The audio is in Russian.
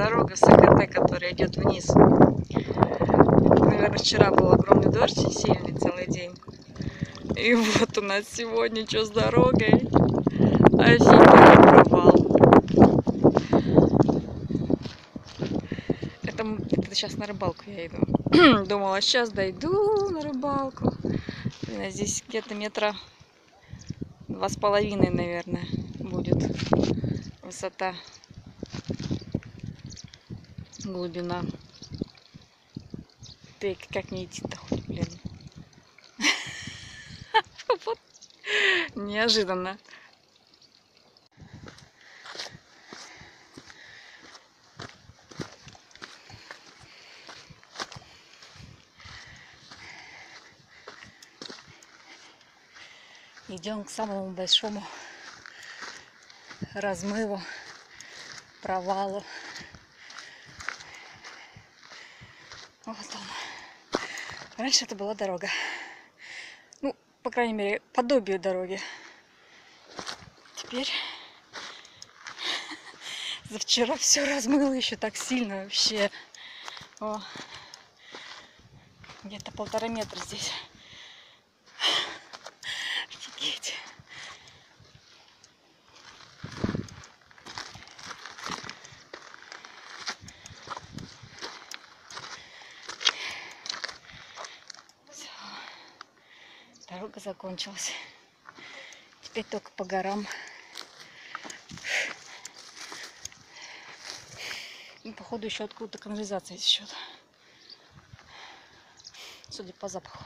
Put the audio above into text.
дорога с АКТ, которая идет вниз. Наверное, вчера был огромный дождь, сильный целый день. И вот у нас сегодня что с дорогой? Офигеть, провал. Это сейчас на рыбалку я иду. Думала, сейчас дойду на рыбалку. Блин, а здесь где-то метра 2,5, наверное, будет высота, глубина. Ты как не идти-то хоть, блин. Вот. Неожиданно. Идем к самому большому размыву, провалу. Вот он. Раньше это была дорога. Ну, по крайней мере, подобие дороги. Теперь за вчера все размыло еще так сильно вообще. О, где-то 1,5 метра здесь. Офигеть. Все. Дорога закончилась. Теперь только по горам. И, походу, еще откуда-то канализация течет. Судя по запаху.